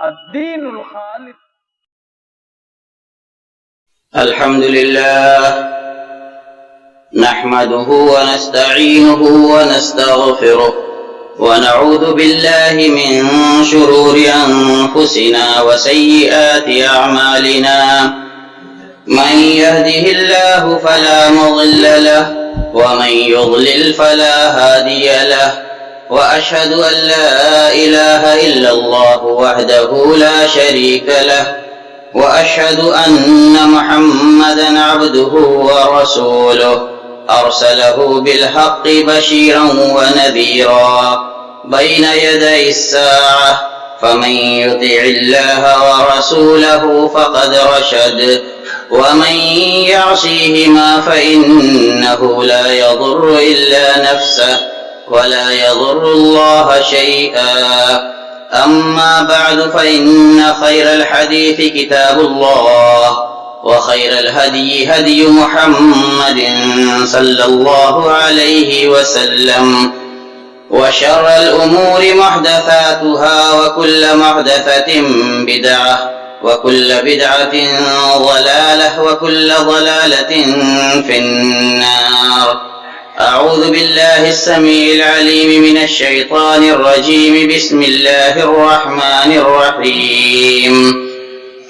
الدين الخالص. الحمد لله نحمده ونستعينه ونستغفره ونعوذ بالله من شرور أنفسنا وسيئات أعمالنا. من يهده الله فلا مضل له ومن يضلل فلا هادي له، وأشهد أن لا إله إلا الله وحده لا شريك له، وأشهد أن محمدا عبده ورسوله أرسله بالحق بشيرا ونذيرا بين يدي الساعة، فمن يطع الله ورسوله فقد رشد، ومن يعصيهما فإنه لا يضر إلا نفسه ولا يضر الله شيئا. أما بعد، فإن خير الحديث كتاب الله، وخير الهدي هدي محمد صلى الله عليه وسلم، وشر الأمور محدثاتها، وكل محدثة بدعة، وكل بدعة ضلالة، وكل ضلالة في النار. أعوذ بالله السميع العليم من الشيطان الرجيم. بسم الله الرحمن الرحيم.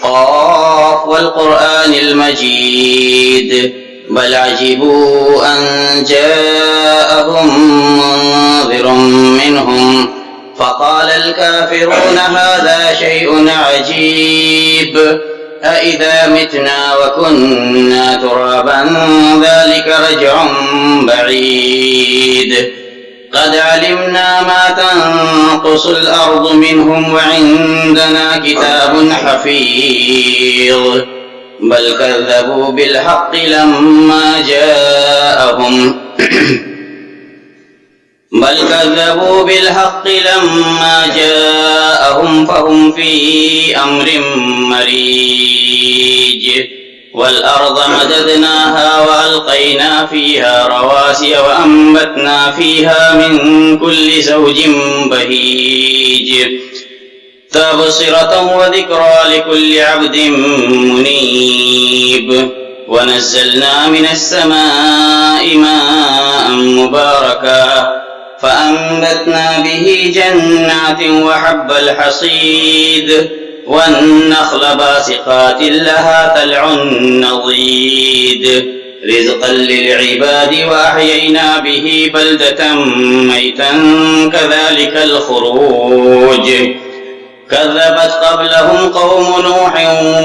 قاف والقرآن المجيد، بل عجبوا أن جاءهم منذر منهم فقال الكافرون هذا شيء عجيب، أإذا متنا وكنا ترابا ذلك رجع بعيد. قد علمنا ما تنقص الأرض منهم وعندنا كتاب حفيظ، بل كذبوا بالحق لما جاءهم فهم في أمر مريج. والأرض مددناها وألقينا فيها رواسي وأنبتنا فيها من كل زوج بهيج، تبصرة وذكرى لكل عبد منيب. ونزلنا من السماء ماء مباركا فأنبتنا به جنات وحب الحصيد، والنخل باسقات لها طلع نضيد، رزقا للعباد، وأحيينا به بلدة ميتا كذلك الخروج. كذبت قبلهم قوم نوح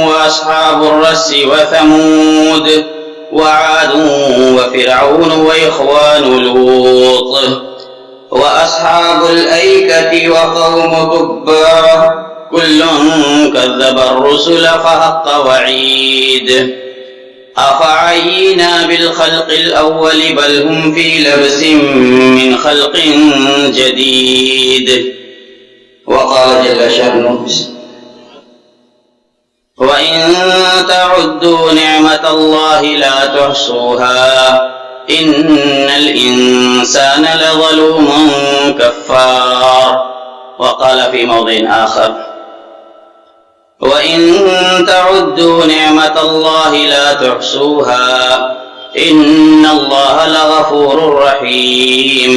وأصحاب الرس وثمود وعاد وفرعون وإخوان لوط وأصحاب الأيكة وقوم تبع، كل كذب الرسل فحق وعيد. أفعينا بالخلق الأول بل هم في لبس من خلق جديد. وقال جل شأنه: وإن تعدوا نعمة الله لا تحصوها إن الإنسان لظلوم كفار. وقال في موضع آخر: وإن تعدوا نعمة الله لا تحصوها إن الله لغفور رحيم.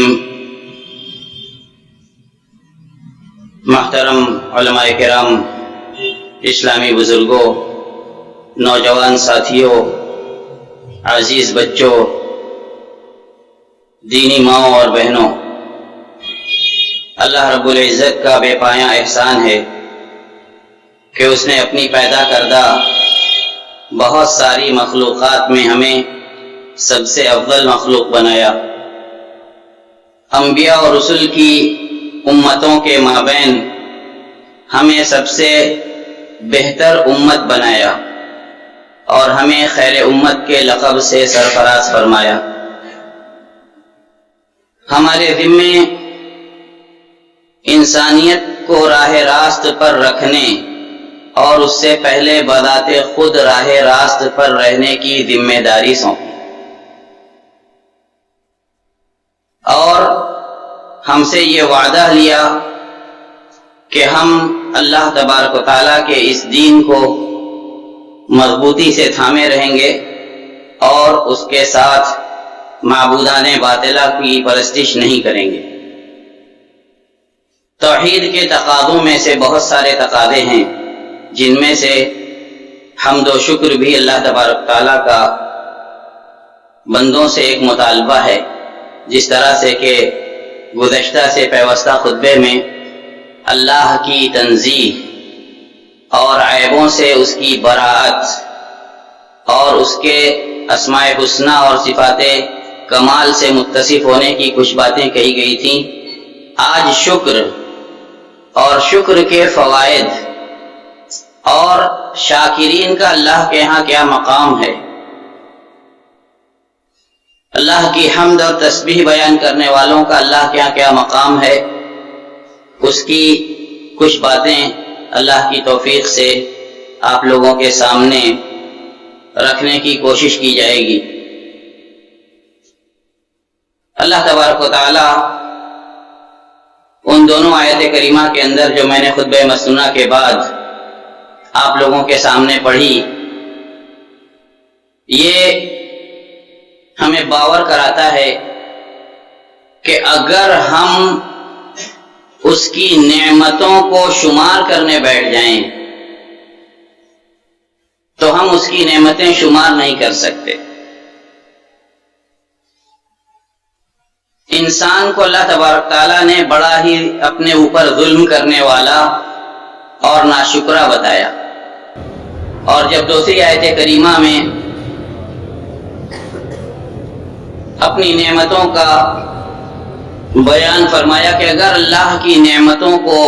محترم علماء کرام، اسلامی بزرگوں، نوجوان ساتھیوں، عزیز بچوں، دینی ماؤں اور بہنوں، اللہ رب العزت کا بے پایاں احسان ہے کہ اس نے اپنی پیدا کردہ بہت ساری مخلوقات میں ہمیں سب سے افضل مخلوق بنایا، انبیاء اور رسل کی امتوں کے مابین ہمیں سب سے بہتر امت بنایا اور ہمیں خیر امت کے لقب سے سرفراز فرمایا۔ ہمارے ذمے انسانیت کو راہ راست پر رکھنے اور اس سے پہلے بذات خود راہ راست پر رہنے کی ذمہ داری سونپی، اور ہم سے یہ وعدہ لیا کہ ہم اللہ تبارک و تعالیٰ کے اس دین کو مضبوطی سے تھامے رہیں گے اور اس کے ساتھ معبودان باطلہ کی پرستش نہیں کریں گے۔ توحید کے تقاضوں میں سے بہت سارے تقاضے ہیں، جن میں سے حمد و شکر بھی اللہ تبارک تعالیٰ کا بندوں سے ایک مطالبہ ہے، جس طرح سے کہ گزشتہ سے پیوستہ خطبے میں اللہ کی تنزیہ اور عیبوں سے اس کی براءت اور اس کے اسماء حسنہ اور صفات کمال سے متصف ہونے کی کچھ باتیں کہی گئی تھیں۔ آج شکر اور شکر کے فوائد اور شاکرین کا اللہ کے ہاں کیا مقام ہے، اللہ کی حمد اور تسبیح بیان کرنے والوں کا اللہ کے ہاں کیا مقام ہے، اس کی کچھ باتیں اللہ کی توفیق سے آپ لوگوں کے سامنے رکھنے کی کوشش کی جائے گی۔ اللہ تبارک و تعالی ان دونوں آیت کریمہ کے اندر جو میں نے خطبہ مسنونہ کے بعد آپ لوگوں کے سامنے پڑھی، یہ ہمیں باور کراتا ہے کہ اگر ہم اس کی نعمتوں کو شمار کرنے بیٹھ جائیں تو ہم اس کی نعمتیں شمار نہیں کر سکتے۔ انسان کو اللہ تبارک تعالیٰ نے بڑا ہی اپنے اوپر ظلم کرنے والا اور ناشکرا بتایا، اور جب دوسری آیت کریمہ میں اپنی نعمتوں کا بیان فرمایا کہ اگر اللہ کی نعمتوں کو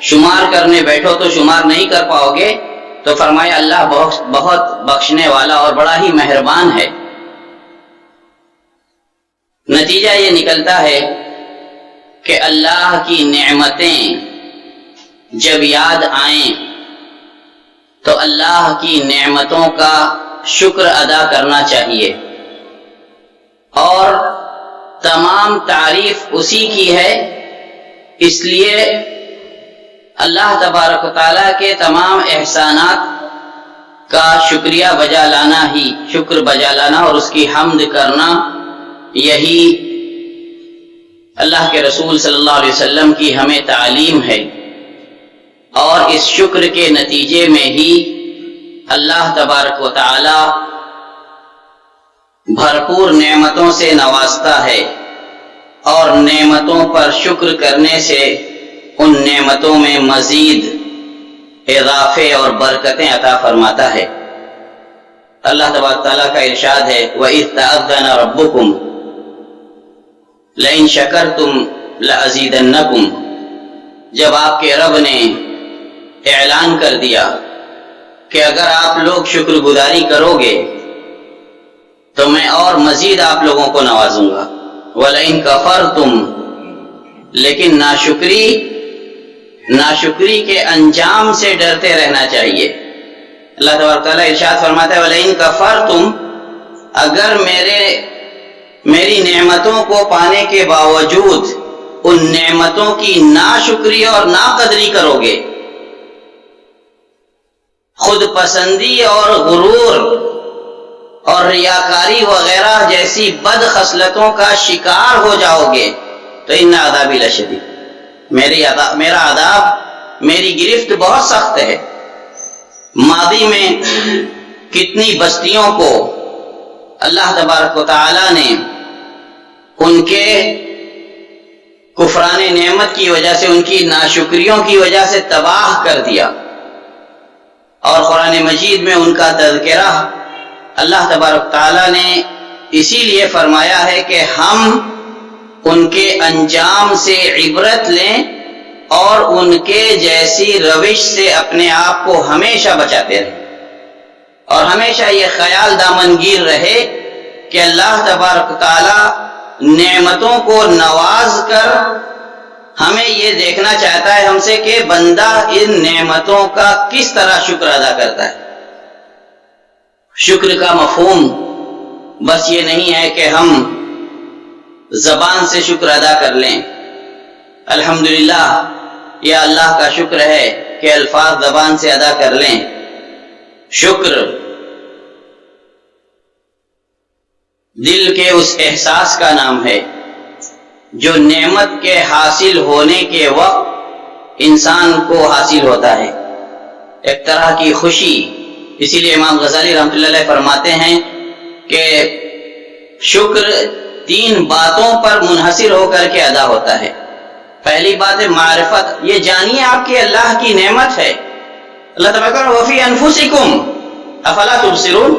شمار کرنے بیٹھو تو شمار نہیں کر پاؤ گے، تو فرمایا اللہ بہت بخشنے والا اور بڑا ہی مہربان ہے۔ نتیجہ یہ نکلتا ہے کہ اللہ کی نعمتیں جب یاد آئیں تو اللہ کی نعمتوں کا شکر ادا کرنا چاہیے، اور تمام تعریف اسی کی ہے، اس لیے اللہ تبارک و تعالیٰ کے تمام احسانات کا شکریہ بجا لانا ہی، شکر بجا لانا اور اس کی حمد کرنا، یہی اللہ کے رسول صلی اللہ علیہ وسلم کی ہمیں تعلیم ہے، اور اس شکر کے نتیجے میں ہی اللہ تبارک و تعالی بھرپور نعمتوں سے نوازتا ہے، اور نعمتوں پر شکر کرنے سے ان نعمتوں میں مزید اضافے اور برکتیں عطا فرماتا ہے۔ اللہ تبارک تعالیٰ کا ارشاد ہے وَإِذْ تَأَذَّنَ رَبُّكُمْ لَئِن شَكَرْتُمْ لَأَزِيدَنَّكُمْ، جب آپ کے رب نے اعلان کر دیا کہ اگر آپ لوگ شکر گزاری کرو گے تو میں اور مزید آپ لوگوں کو نوازوں گا۔ وَلَئِن كَفَرْتُمْ، لیکن ناشکری کے انجام سے ڈرتے رہنا چاہیے۔ اللہ تبارک تعالیٰ ارشاد فرماتا ہے وَلَئِن كَفَرْتُمْ، اگر میری نعمتوں کو پانے کے باوجود ان نعمتوں کی ناشکری اور ناقدری کرو گے، خود پسندی اور غرور اور ریاکاری وغیرہ جیسی بد خصلتوں کا شکار ہو جاؤ گے تو ان عذابی لشدید، میرا عذاب، میری گرفت بہت سخت ہے۔ ماضی میں کتنی بستیوں کو اللہ تبارک و تعالی نے ان کے کفران نعمت کی وجہ سے، ان کی ناشکریوں کی وجہ سے تباہ کر دیا، اور قرآن مجید میں ان کا تذکرہ اللہ تبارک تعالی نے اسی لیے فرمایا ہے کہ ہم ان کے انجام سے عبرت لیں اور ان کے جیسی روش سے اپنے آپ کو ہمیشہ بچاتے رہیں، اور ہمیشہ یہ خیال دامنگیر رہے کہ اللہ تبارک تعالی نعمتوں کو نواز کر ہمیں یہ دیکھنا چاہتا ہے ہم سے کہ بندہ ان نعمتوں کا کس طرح شکر ادا کرتا ہے۔ شکر کا مفہوم بس یہ نہیں ہے کہ ہم زبان سے شکر ادا کر لیں، الحمدللہ یہ اللہ کا شکر ہے کہ الفاظ زبان سے ادا کر لیں۔ شکر دل کے اس احساس کا نام ہے جو نعمت کے حاصل ہونے کے وقت انسان کو حاصل ہوتا ہے، ایک طرح کی خوشی۔ اسی لیے امام غزالی رحمۃ اللہ علیہ فرماتے ہیں کہ شکر 3 باتوں پر منحصر ہو کر کے ادا ہوتا ہے۔ پہلی بات ہے معرفت، یہ جانیے آپ کی اللہ کی نعمت ہے۔ اللہ تبارک وفی انفسکم افلا تبصرون،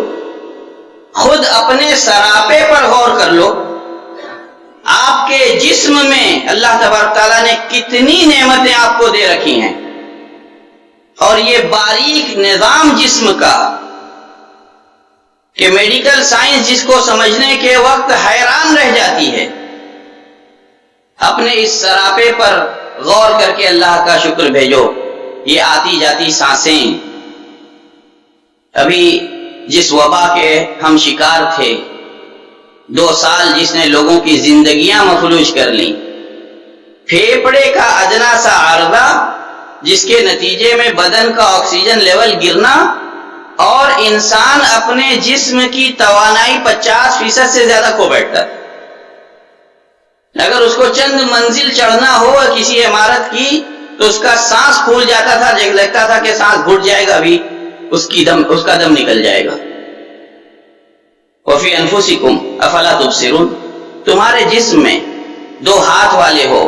خود اپنے سراپے پر غور کر لو، آپ کے جسم میں اللہ تبارک تعالیٰ نے کتنی نعمتیں آپ کو دے رکھی ہیں، اور یہ باریک نظام جسم کا کہ میڈیکل سائنس جس کو سمجھنے کے وقت حیران رہ جاتی ہے، اپنے اس سراپے پر غور کر کے اللہ کا شکر بھیجو۔ یہ آتی جاتی سانسیں، ابھی جس وبا کے ہم شکار تھے، 2 سال جس نے لوگوں کی زندگیاں مفلوج کر لیں، پھیپڑے کا ادنا سا عارضہ جس کے نتیجے میں بدن کا آکسیجن لیول گرنا اور انسان اپنے جسم کی توانائی 50% سے زیادہ کھو بیٹھتا ہے۔ اگر اس کو چند منزل چڑھنا ہو کسی عمارت کی تو اس کا سانس پھول جاتا تھا، لگتا تھا کہ سانس گھٹ جائے گا، ابھی اس کا دم نکل جائے گا۔ وفی انفسکم افلا تبصرون، تمہارے جسم میں 2 ہاتھ والے ہو،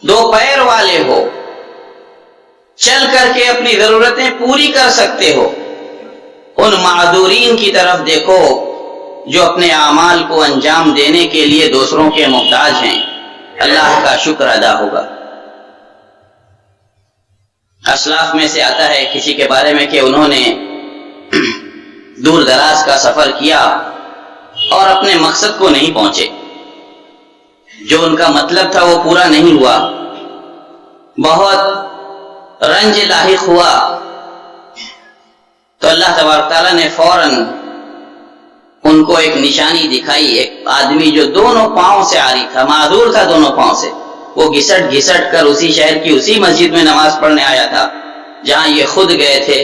2 پیر والے ہو، چل کر کے اپنی ضرورتیں پوری کر سکتے ہو، ان معذورین کی طرف دیکھو جو اپنے اعمال کو انجام دینے کے لیے دوسروں کے محتاج ہیں، اللہ کا شکر ادا ہوگا۔ اسلاف میں سے آتا ہے کسی کے بارے میں کہ انہوں نے دور دراز کا سفر کیا اور اپنے مقصد کو نہیں پہنچے، جو ان کا مطلب تھا وہ پورا نہیں ہوا، بہت رنج لاحق ہوا، تو اللہ تبارک تعالیٰ نے فوراً ان کو ایک نشانی دکھائی۔ ایک آدمی جو دونوں پاؤں سے عاری تھا، معذور تھا دونوں پاؤں سے، وہ گھسٹ گھسٹ کر اسی شہر کی اسی مسجد میں نماز پڑھنے آیا تھا جہاں یہ خود گئے تھے۔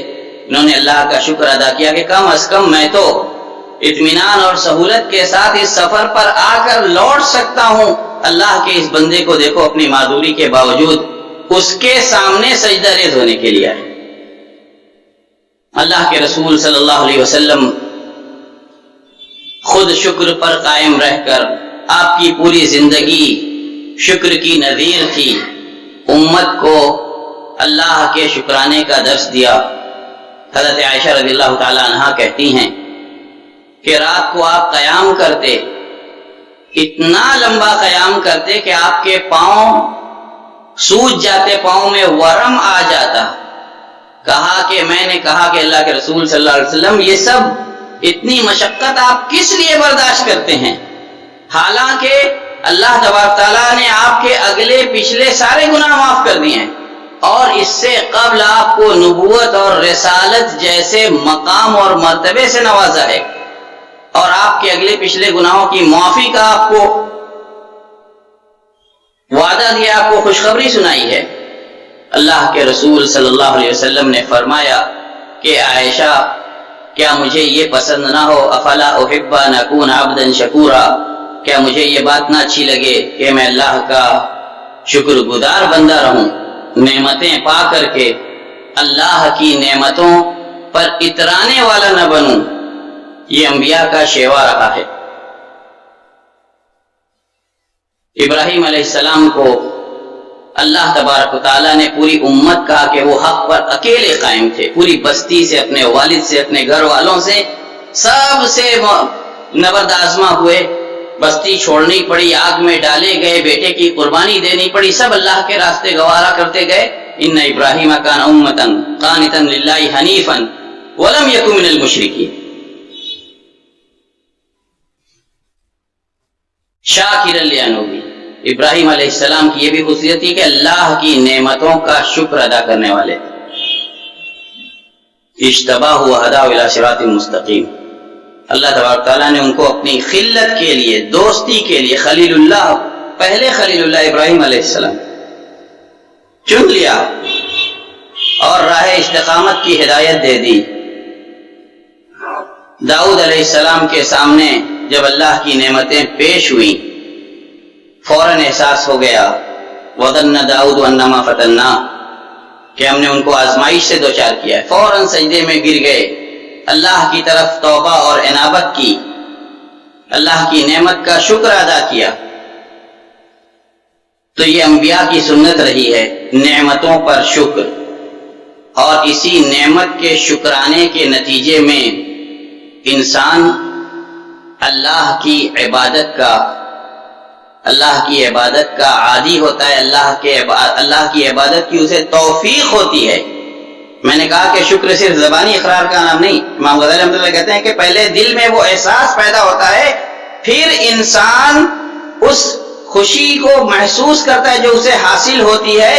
انہوں نے اللہ کا شکر ادا کیا کہ کم از کم میں تو اطمینان اور سہولت کے ساتھ اس سفر پر آ کر لوٹ سکتا ہوں۔ اللہ کے اس بندے کو دیکھو، اپنی معذوری کے باوجود اس کے سامنے سجدہ ریز ہونے کے لیے آئے۔ اللہ کے رسول صلی اللہ علیہ وسلم خود شکر پر قائم رہ کر آپ کی پوری زندگی شکر کی نذیر تھی، امت کو اللہ کے شکرانے کا درس دیا۔ حضرت عائشہ رضی اللہ تعالی عنہا کہتی ہیں کہ رات کو آپ قیام کرتے، اتنا لمبا قیام کرتے کہ آپ کے پاؤں سوج جاتے، پاؤں میں ورم آ جاتا۔ کہا کہ میں نے کہا کہ اللہ کے رسول صلی اللہ علیہ وسلم یہ سب اتنی مشقت آپ کس لیے برداشت کرتے ہیں، حالانکہ اللہ تبارک تعالیٰ نے آپ کے اگلے پچھلے سارے گناہ معاف کر دیے ہیں، اور اس سے قبل آپ کو نبوت اور رسالت جیسے مقام اور مرتبے سے نوازا ہے، اور آپ کے اگلے پچھلے گناہوں کی معافی کا آپ کو وعدہ دیا، آپ کو خوشخبری سنائی ہے۔ اللہ کے رسول صلی اللہ علیہ وسلم نے فرمایا کہ عائشہ کیا مجھے یہ پسند نہ ہو، افلا احب ان اکون عبدا شکورا، کیا مجھے یہ بات نہ اچھی لگے کہ میں اللہ کا شکر گزار بندہ رہوں، نعمتیں پا کر کے اللہ کی نعمتوں پر اترانے والا نہ بنوں۔ یہ انبیاء کا شیوا رہا ہے۔ ابراہیم علیہ السلام کو اللہ تبارک و تعالیٰ نے پوری امت کہا کہ وہ حق پر اکیلے قائم تھے، پوری بستی سے، اپنے والد سے، اپنے گھر والوں سے، سب سے نبرد آزما ہوئے، بستی چھوڑنی پڑی، آگ میں ڈالے گئے، بیٹے کی قربانی دینی پڑی، سب اللہ کے راستے گوارا کرتے گئے۔ ان ابراہیم کان امۃ قانتا للہ حنیفا ولم یک من المشرکین شاکرا لانعمہ۔ ابراہیم علیہ السلام کی یہ بھی خصوصیت تھی کہ اللہ کی نعمتوں کا شکر ادا کرنے والے تھے۔ اجتباہ وہداہ الی صراط مستقیم، اللہ تبارک تعالیٰ نے ان کو اپنی خلت کے لیے، دوستی کے لیے، خلیل اللہ، پہلے خلیل اللہ ابراہیم علیہ السلام، چن لیا اور راہ استقامت کی ہدایت دے دی۔ داؤد علیہ السلام کے سامنے جب اللہ کی نعمتیں پیش ہوئیں، فوراً احساس ہو گیا وَظَنَّ داؤد أَنَّمَا فَتَنَّاهُ کہ ہم نے ان کو آزمائش سے دوچار کیا ہے۔ فوراً سجدے میں گر گئے، اللہ کی طرف توبہ اور انابت کی، اللہ کی نعمت کا شکر ادا کیا۔ تو یہ انبیاء کی سنت رہی ہے، نعمتوں پر شکر، اور اسی نعمت کے شکرانے کے نتیجے میں انسان اللہ کی عبادت کا عادی ہوتا ہے، اللہ کی عبادت کی اسے توفیق ہوتی ہے۔ میں نے کہا کہ شکر صرف زبانی اقرار کا نام نہیں، امام غزالی رحمۃ اللہ کہتے ہیں کہ پہلے دل میں وہ احساس پیدا ہوتا ہے، پھر انسان اس خوشی کو محسوس کرتا ہے جو اسے حاصل ہوتی ہے،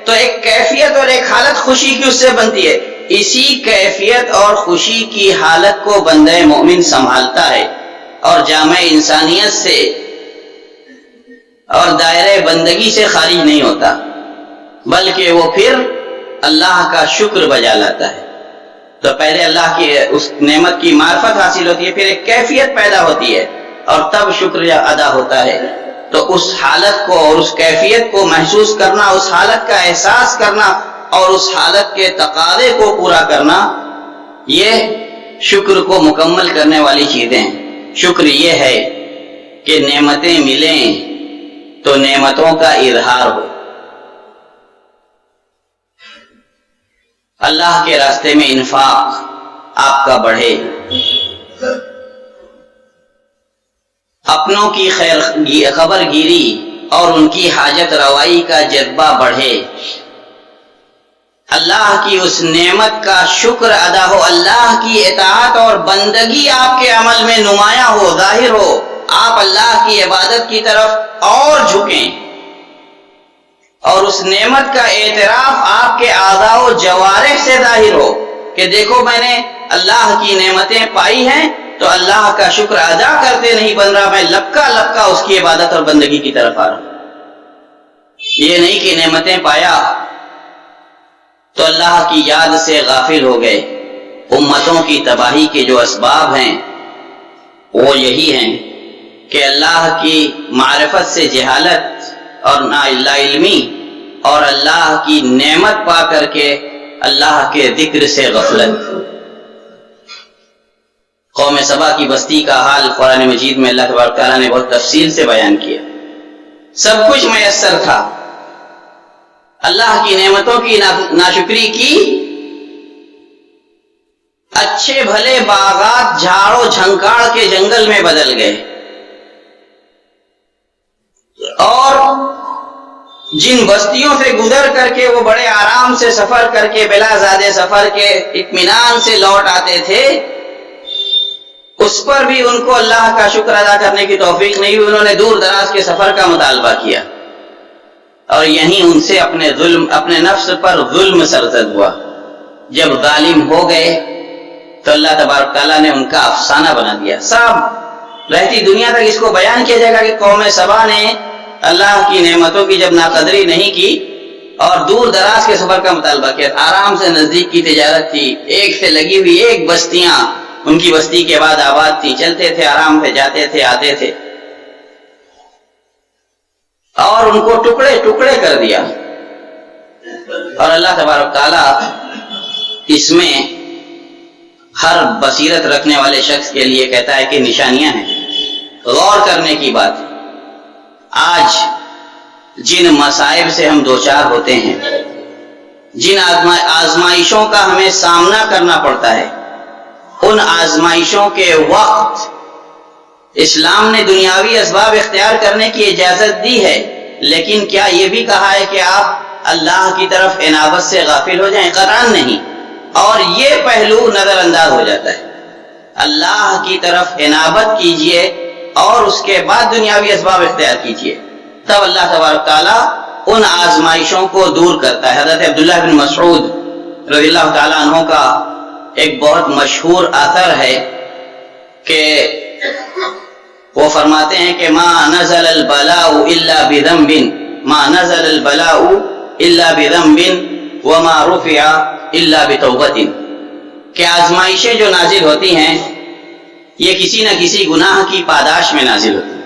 تو ایک کیفیت اور ایک حالت خوشی کی اس سے بنتی ہے۔ اسی کیفیت اور خوشی کی حالت کو بندہ مومن سنبھالتا ہے اور جامع انسانیت سے اور دائرہ بندگی سے خارج نہیں ہوتا، بلکہ وہ پھر اللہ کا شکر بجا لاتا ہے۔ تو پہلے اللہ کی اس نعمت کی معرفت حاصل ہوتی ہے، پھر ایک کیفیت پیدا ہوتی ہے اور تب شکر ادا ہوتا ہے۔ تو اس حالت کو اور اس کیفیت کو محسوس کرنا، اس حالت کا احساس کرنا اور اس حالت کے تقاضے کو پورا کرنا، یہ شکر کو مکمل کرنے والی چیزیں ہیں۔ شکر یہ ہے کہ نعمتیں ملیں تو نعمتوں کا اظہار ہو، اللہ کے راستے میں انفاق آپ کا بڑھے، اپنوں کی خبر گیری اور ان کی حاجت روائی کا جذبہ بڑھے، اللہ کی اس نعمت کا شکر ادا ہو، اللہ کی اطاعت اور بندگی آپ کے عمل میں نمایاں ہو، ظاہر ہو، آپ اللہ کی عبادت کی طرف اور جھکیں، اور اس نعمت کا اعتراف آپ کے اعضاء و جوارح سے ظاہر ہو کہ دیکھو میں نے اللہ کی نعمتیں پائی ہیں تو اللہ کا شکر ادا کرتے نہیں بن رہا، میں لپکا لپکا اس کی عبادت اور بندگی کی طرف آ رہا ہوں۔ یہ نہیں کہ نعمتیں پایا تو اللہ کی یاد سے غافل ہو گئے۔ امتوں کی تباہی کے جو اسباب ہیں وہ یہی ہیں کہ اللہ کی معرفت سے جہالت اور لا علمی، اور اللہ کی نعمت پا کر کے اللہ کے ذکر سے غفلت۔ قوم سبا کی بستی کا حال قرآن مجید میں اللہ تبارک تعالیٰ نے بہت تفصیل سے بیان کیا۔ سب کچھ میسر تھا، اللہ کی نعمتوں کی ناشکری کی، اچھے بھلے باغات جھاڑ و جھنکاڑ کے جنگل میں بدل گئے، اور جن بستیوں سے گزر کر کے وہ بڑے آرام سے سفر کر کے بلا زادے سفر کے اطمینان سے لوٹ آتے تھے، اس پر بھی ان کو اللہ کا شکر ادا کرنے کی توفیق نہیں ہوئی، انہوں نے دور دراز کے سفر کا مطالبہ کیا، اور یہیں ان سے اپنے نفس پر ظلم سرزد ہوا۔ جب ظالم ہو گئے تو اللہ تبارک تعالیٰ نے ان کا افسانہ بنا دیا۔ سب رہتی دنیا تک اس کو بیان کیا جائے گا کہ قوم سبا نے اللہ کی نعمتوں کی جب ناقدری نہیں کی اور دور دراز کے سفر کا مطالبہ کیا، آرام سے نزدیک کی تجارت تھی، ایک سے لگی ہوئی ایک بستیاں ان کی بستی کے بعد آباد تھی، چلتے تھے، آرام سے جاتے تھے، آتے تھے، اور ان کو ٹکڑے ٹکڑے کر دیا۔ اور اللہ تبارک تعالیٰ اس میں ہر بصیرت رکھنے والے شخص کے لیے کہتا ہے کہ نشانیاں ہیں، غور کرنے کی بات ہے۔ آج جن مصائب سے ہم دوچار ہوتے ہیں، جن آزمائشوں کا ہمیں سامنا کرنا پڑتا ہے، ان آزمائشوں کے وقت اسلام نے دنیاوی اسباب اختیار کرنے کی اجازت دی ہے، لیکن کیا یہ بھی کہا ہے کہ آپ اللہ کی طرف انابت سے غافل ہو جائیں؟ قطعاً نہیں، اور یہ پہلو نظر انداز ہو جاتا ہے۔ اللہ کی طرف انابت کیجئے اور اس کے بعد دنیاوی اسباب اختیار کیجئے، تب اللہ تبارک تعالیٰ ان آزمائشوں کو دور کرتا ہے۔ حضرت عبداللہ بن مسعود رضی اللہ تعالیٰ عنہ کا ایک بہت مشہور اثر ہے کہ وہ فرماتے ہیں کہ ما نزل البلاء الا بذنب، ما نزل البلاء الا بذنب وما رفع الا بتوبۃ، کہ آزمائشیں جو نازل ہوتی ہیں یہ کسی نہ کسی گناہ کی پاداش میں نازل ہوتی ہیں۔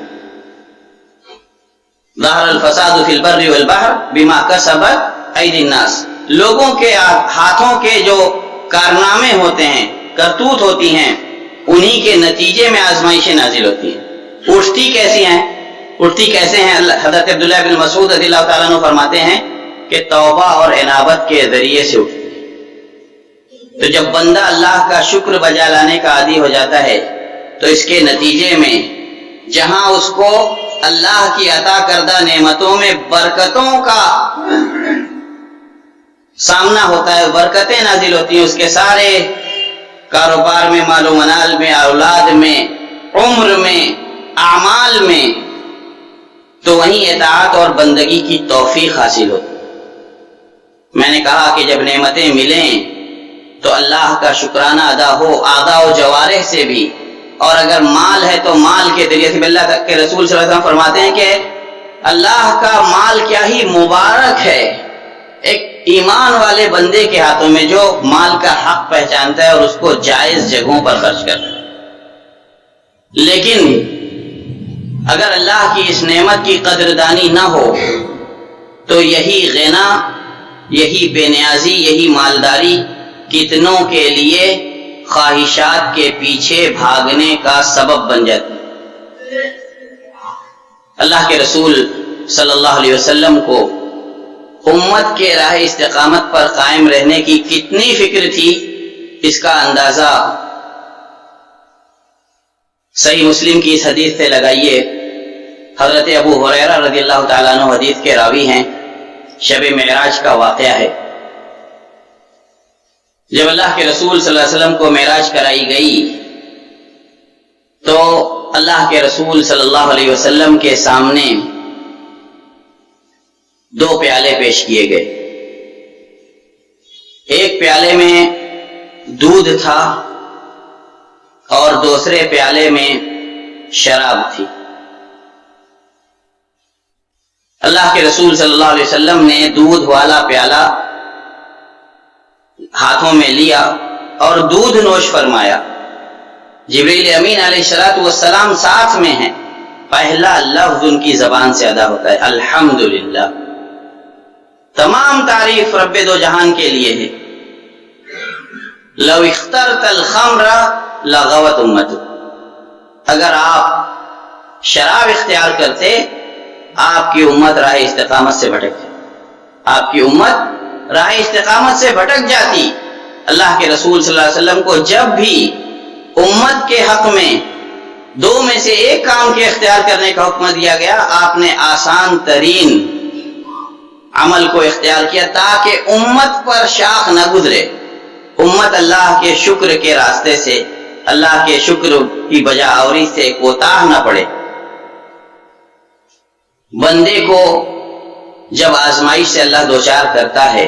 ظہر الفساد فی البر والبحر بما کسبت ایدی الناس، لوگوں کے ہاتھوں کے جو کارنامے ہوتے ہیں، کرتوت ہوتی ہیں، انہی کے نتیجے میں آزمائشیں نازل ہوتی ہیں۔ اٹھتی کیسی ہیں؟ اٹھتی کیسے ہیں؟ حضرت عبداللہ بن مسعود رضی اللہ تعالیٰ عنہ فرماتے ہیں کہ توبہ اور انابت کے ذریعے سے اٹھتی ہے۔ تو جب بندہ اللہ کا شکر بجا لانے کا عادی ہو جاتا ہے تو اس کے نتیجے میں جہاں اس کو اللہ کی عطا کردہ نعمتوں میں برکتوں کا سامنا ہوتا ہے، برکتیں نازل ہوتی ہیں، اس کے سارے کاروبار میں، مال و منال میں، اولاد میں، عمر میں، اعمال میں، تو وہیں اطاعت اور بندگی کی توفیق حاصل ہوتی۔ میں نے کہا کہ جب نعمتیں ملیں تو اللہ کا شکرانہ ادا ہو اعضاء و جوارح سے بھی، اور اگر مال ہے تو مال کے ذریعے سے۔ اللہ کے رسول صلی اللہ علیہ وسلم فرماتے ہیں کہ اللہ کا مال کیا ہی مبارک ہے ایک ایمان والے بندے کے ہاتھوں میں جو مال کا حق پہچانتا ہے اور اس کو جائز جگہوں پر خرچ کرتا ہے۔ لیکن اگر اللہ کی اس نعمت کی قدردانی نہ ہو تو یہی غنا، یہی بے نیازی، یہی مالداری کتنوں کے لیے خواہشات کے پیچھے بھاگنے کا سبب بن جاتی ہے۔ اللہ کے رسول صلی اللہ علیہ وسلم کو امت کے راہ استقامت پر قائم رہنے کی کتنی فکر تھی، اس کا اندازہ صحیح مسلم کی اس حدیث سے لگائیے۔ حضرت ابو ہریرہ رضی اللہ تعالیٰ عنہ حدیث کے راوی ہیں، شب معراج کا واقعہ ہے۔ جب اللہ کے رسول صلی اللہ علیہ وسلم کو معراج کرائی گئی تو اللہ کے رسول صلی اللہ علیہ وسلم کے سامنے 2 پیالے پیش کیے گئے۔ ایک پیالے میں دودھ تھا اور دوسرے پیالے میں شراب تھی۔ اللہ کے رسول صلی اللہ علیہ وسلم نے دودھ والا پیالہ ہاتھوں میں لیا اور دودھ نوش فرمایا۔ جبریل امین علیہ السلام ساتھ میں ہیں۔ پہلا لفظ ان کی زبان سے ادا ہوتا ہے الحمدللہ، تمام تعریف رب دو جہان کے لیے ہے۔ لو اخترت الخمر لغوت امت، اگر آپ شراب اختیار کرتے آپ کی امت راہ استقامت سے بھٹک جاتی، آپ کی امت راہ استقامت سے بھٹک جاتی۔ اللہ کے رسول صلی اللہ علیہ وسلم کو جب بھی امت کے حق میں 2 میں سے ایک کام کے اختیار کرنے کا حکم دیا گیا، آپ نے آسان ترین عمل کو اختیار کیا تاکہ امت پر شاخ نہ گزرے، امت اللہ کے شکر کے راستے سے، اللہ کے شکر کی بجا آوری سے کوتاہ نہ پڑے۔ بندے کو جب آزمائش سے اللہ دوچار کرتا ہے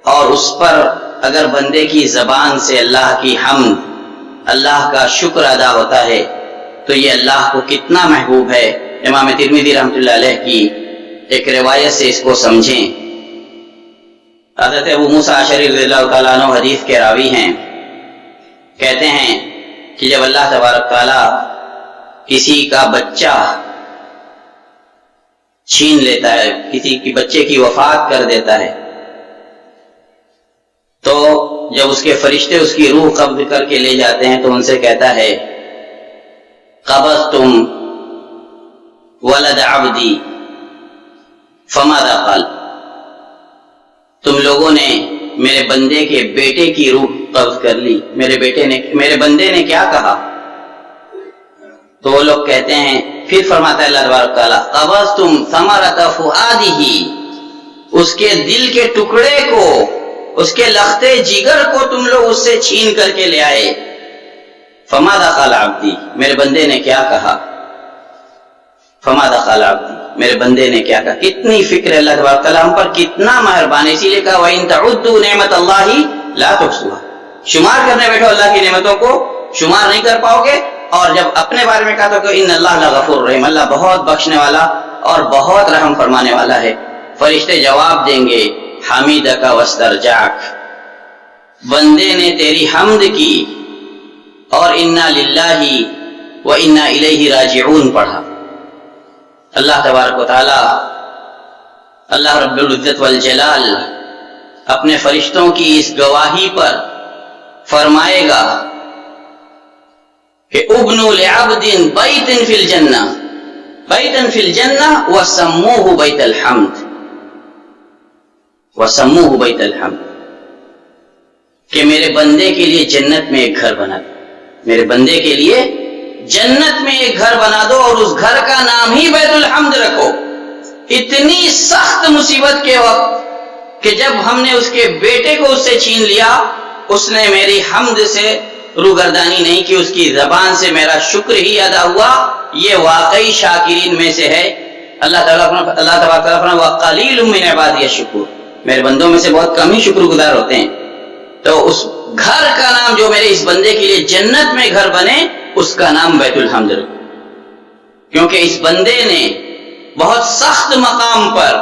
اور اس پر اگر بندے کی زبان سے اللہ کی حمد، اللہ کا شکر ادا ہوتا ہے تو یہ اللہ کو کتنا محبوب ہے۔ امام ترمذی رحمۃ اللہ علیہ کی ایک روایت سے اس کو سمجھیں۔ حضرت ابو موسیٰ اشعری رضی اللہ تعالیٰ عنہ حدیث کے راوی ہیں، کہتے ہیں کہ جب اللہ تبارک تعالیٰ کسی کا بچہ چھین لیتا ہے، کسی کی بچے کی وفات کر دیتا ہے، تو جب اس کے فرشتے اس کی روح قبض کر کے لے جاتے ہیں تو ان سے کہتا ہے قبضتم ولد عبدی فماذا قال، تم لوگوں نے میرے بندے کے بیٹے کی روح قبض کر لی، میرے بندے نے کیا کہا؟ تو وہ لوگ کہتے ہیں، پھر فرماتا ہے اللہ تبارک تعالیٰ قبضتم ثمرۃ فؤادہ، اس کے دل کے ٹکڑے کو، اس کے لختے جگر کو تم لوگ اس سے چھین کر کے لے آئے۔ فماذا قال عبدی، میرے بندے نے کیا کہا؟ فماذا قال عبدی، میرے بندے نے کیا کہا؟ کتنی فکر اللہ تبارک تعالیٰ ہم پر، کتنا مہربان۔ اسی لیے کہا وَإِن تَعُدُّوا نِعْمَتَ اللَّهِ لَا تُحْصُوهَا، شمار کرنے بیٹھو اللہ کی نعمتوں کو شمار نہیں کر پاؤ گے۔ اور جب اپنے بارے میں کہا تو کہ ان اللہ لغفور رحیم، اللہ بہت بخشنے والا اور بہت رحم فرمانے والا ہے۔ فرشتے جواب دیں گے حمیدک واسترجعک، بندے نے تیری حمد کی اور انا للہ و انا الیہ راجعون پڑھا۔ اللہ تبارک و تعالی، اللہ رب العزت والجلال اپنے فرشتوں کی اس گواہی پر فرمائے گا کہ ابنوا لعبد بیتا فی الجنہ، بیتا فی الجنہ وسموہ بیت الحمد، وسموہ بیت الحمد، کہ میرے بندے کے لیے جنت میں ایک گھر بنا دو، میرے بندے کے لیے جنت میں ایک گھر بنا دو اور اس گھر کا نام ہی بیت الحمد رکھو۔ اتنی سخت مصیبت کے وقت کہ جب ہم نے اس کے بیٹے کو اس سے چھین لیا، اس نے میری حمد سے روگردانی نہیں کی، اس کی زبان سے میرا شکر ہی ادا ہوا، یہ واقعی شاکرین میں سے ہے۔ اللہ تبارک تعالیٰ وَقَلِيلٌ مِّنْ عِبَادِيَ الشُّكُورُ، میرے بندوں میں سے بہت کم ہی شکر گزار ہوتے ہیں۔ تو اس گھر کا نام جو میرے اس بندے کے لیے جنت میں گھر بنے، اس کا نام بیت الحمد رکھو، کیونکہ اس بندے نے بہت سخت مقام پر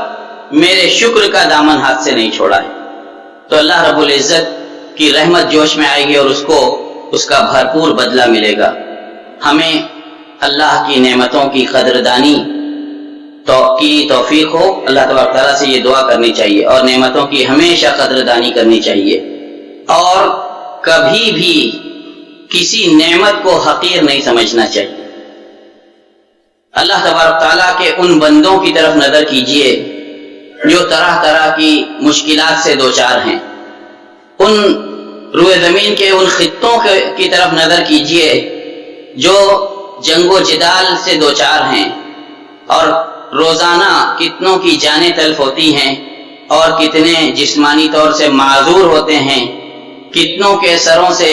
میرے شکر کا دامن ہاتھ سے نہیں چھوڑا ہے۔ تو اللہ رب العزت کی رحمت جوش میں آئے گی اور اس کو اس کا بھرپور بدلہ ملے گا۔ ہمیں اللہ کی نعمتوں کی قدردانی کی توفیق ہو، اللہ تبارک تعالیٰ سے یہ دعا کرنی چاہیے اور نعمتوں کی ہمیشہ قدردانی کرنی چاہیے، اور کبھی بھی کسی نعمت کو حقیر نہیں سمجھنا چاہیے۔ اللہ تبارک تعالیٰ کے ان بندوں کی طرف نظر کیجئے جو طرح طرح کی مشکلات سے دوچار ہیں، ان روئے زمین کے ان خطوں کی طرف نظر کیجئے جو جنگ و جدال سے دوچار ہیں، اور روزانہ کتنوں کی جانیں تلف ہوتی ہیں، اور کتنے جسمانی طور سے معذور ہوتے ہیں، کتنوں کے سروں سے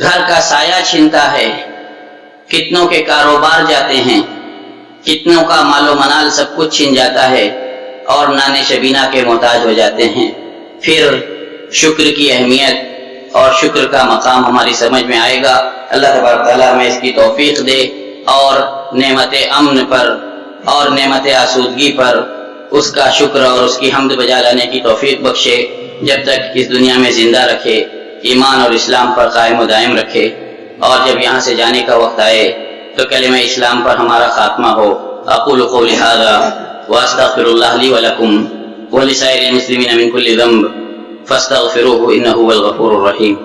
گھر کا سایہ چھنتا ہے، کتنوں کے کاروبار جاتے ہیں، کتنوں کا مال و منال سب کچھ چھن جاتا ہے اور نان شبینہ کے محتاج ہو جاتے ہیں۔ پھر شکر کی اہمیت اور شکر کا مقام ہماری سمجھ میں آئے گا۔ اللہ تبارک تعالیٰ ہمیں اس کی توفیق دے اور نعمت امن پر اور نعمت آسودگی پر اس کا شکر اور اس کی حمد بجا لانے کی توفیق بخشے، جب تک اس دنیا میں زندہ رکھے، ایمان اور اسلام پر قائم و دائم رکھے، اور جب یہاں سے جانے کا وقت آئے تو کلمہ اسلام پر ہمارا خاتمہ ہو۔ اقول قولی ھذا واستغفر اللہ لی ولکم ولسائر المسلمین من کل ذنب فاستغفروه انه هو الغفور الرحیم۔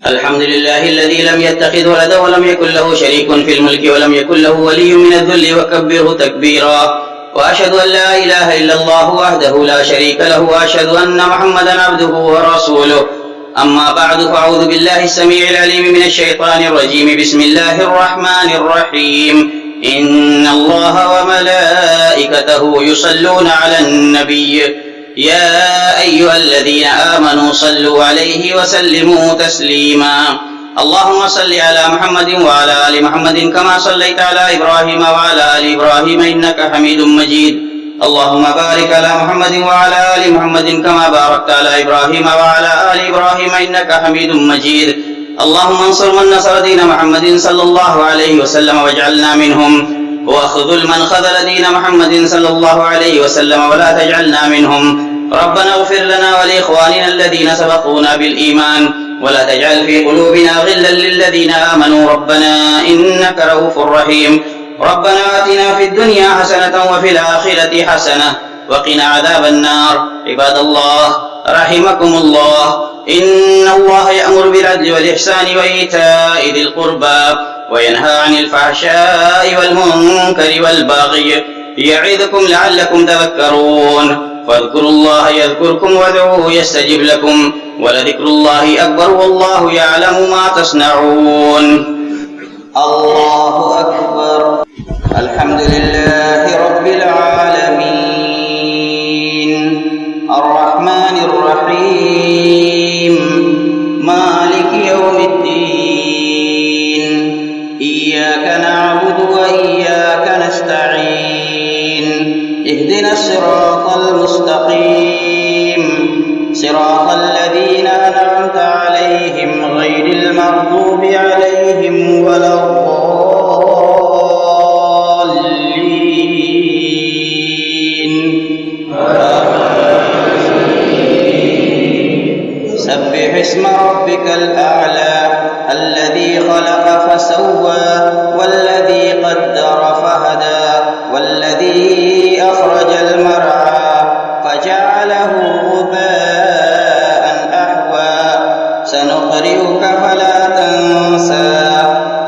الحمد لله الذي لم يتخذ ولدا ولم يكن له شريك في الملك ولم يكن له ولي من الذل وكبره تكبيرا، وأشهد أن لا إله إلا الله وحده لا شريك له، وأشهد أن محمدا عبده ورسوله، أما بعد فأعوذ بالله السميع العليم من الشيطان الرجيم، بسم الله الرحمن الرحيم، إن الله وملائكته يصلون على النبي يا أيها الذين آمنوا صلوا عليه وسلموا تسليما، اللهم صل على محمد وعلى آل محمد كما صليت على إبراهيم وعلى آل إبراهيم إنك حميد مجيد، اللهم بارك على محمد وعلى آل محمد كما باركت على إبراهيم وعلى آل إبراهيم إنك حميد مجيد، اللهم انصر من نصر دين محمد صلى الله عليه وسلم واجعلنا منهم، واخذل من خذل دين محمد صلى الله عليه وسلم ولا تجعلنا منهم، ربنا اغفر لنا ولإخواننا الذين سبقونا بالإيمان ولا تجعل في قلوبنا غلا للذين آمنوا ربنا إنك رؤوف رحيم، ربنا آتنا في الدنيا حسنة وفي الآخرة حسنة وقنا عذاب النار، عباد الله رحمكم الله، إن الله يأمر بالعدل والإحسان وإيتاء ذي القربى وينهى عن الفحشاء والمنكر والبغي يعظكم لعلكم تذكرون، فاذكروا الله يذكركم وادعوه يستجب لكم ولذكر الله أكبر والله يعلم ما تصنعون۔ الله أكبر، الحمد لله رب العالمين، الرحمن الرحيم، مالك يوم الدين، إياك نعبد وإياك نستعين، اهدنا الصراط المستقيم، صراط الذين أنعمت المغضوب عليهم ولا الضالين. سبح اسم ربك الأعلى الذي خلق فسوى والذي قدر فهدى والذي أخرج المرعى فجعله غثاء أحوى سنقرئك فلا تنسى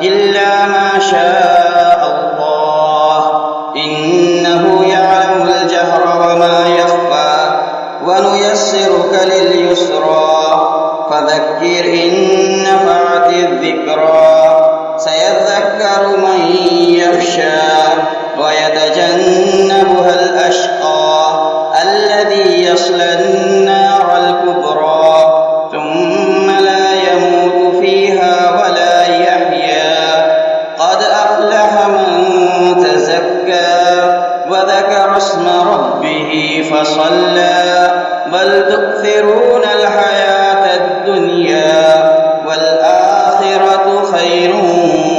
إلا ما شاء الله إنه يعلم الجهر وما يخفى ونيسرك لليسرى فذكر إن نفعت الذكرى سيذكر من يخشى ويتجنبها الأشقى الذي يصلى النار الكبرى ثم لا يموت فيها ولا يحيا قد أفلح من تزكى وذكر اسم ربه فصلى بل تؤثرون الحياة الدنيا والآخرة خير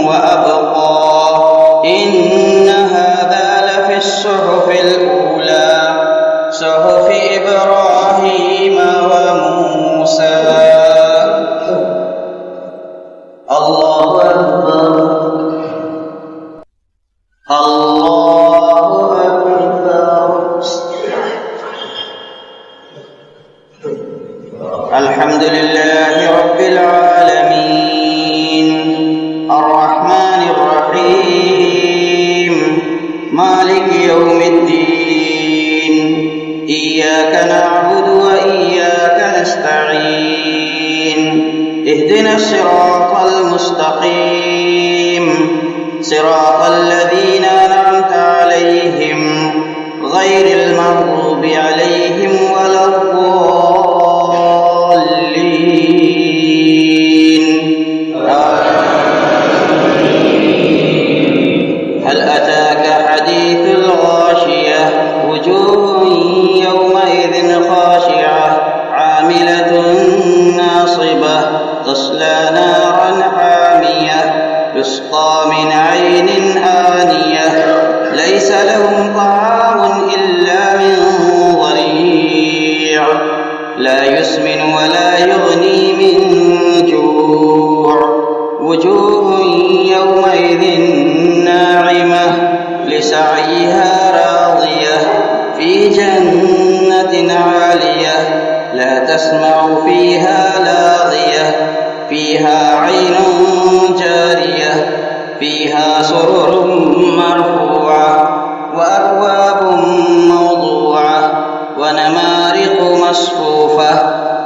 وأبقى إن هذا لفي الصحف الأولى صحف إبراهيم وموسى. الله أكبر الله أكبر. الحمد لله رب العالمين الرحمن الرحيم مالك يوم الدين إياك نعبد وإياك نستعين اهدنا الصراط المستقيم صراط الذين أنعمت عليهم غير المغضوب عليهم ولا الضالين. هل أتاك حديث الغاشية وجوه يومئذ خاشعة عاملة ناصبة تصلى نارا حامية يسقى من عين آنية ليس لهم طعام إلا من ضريع لا يسمن ولا يغني من جوع وجوه يومئذ ناعمة لسعيها راضية في جنة عالية لا تسمع فيها لاغية فيها عين جارية فيها سرر مرفوعة وأكواب موضوعة ونمارق مصفوفة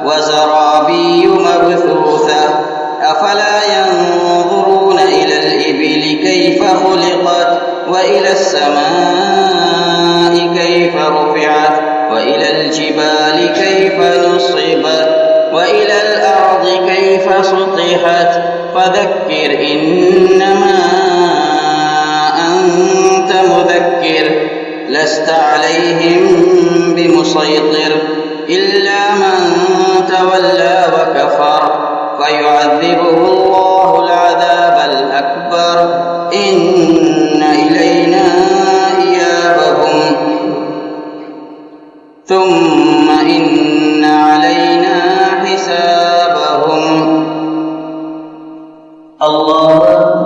وزرابي مبثوثة أفلا ينظرون إلى الإبل كيف خلقت وإلى السماء كيف رفعت وإلى الجبال كيف نصبت وإلى الأرض كيف سطحت فذكر إنما أنت مذكر لست عليهم بمسيطر إلا من تولى وكفر فيعذبه الله العذاب الأكبر إن إلينا إيابهم ثم إن علينا حسابهم. الله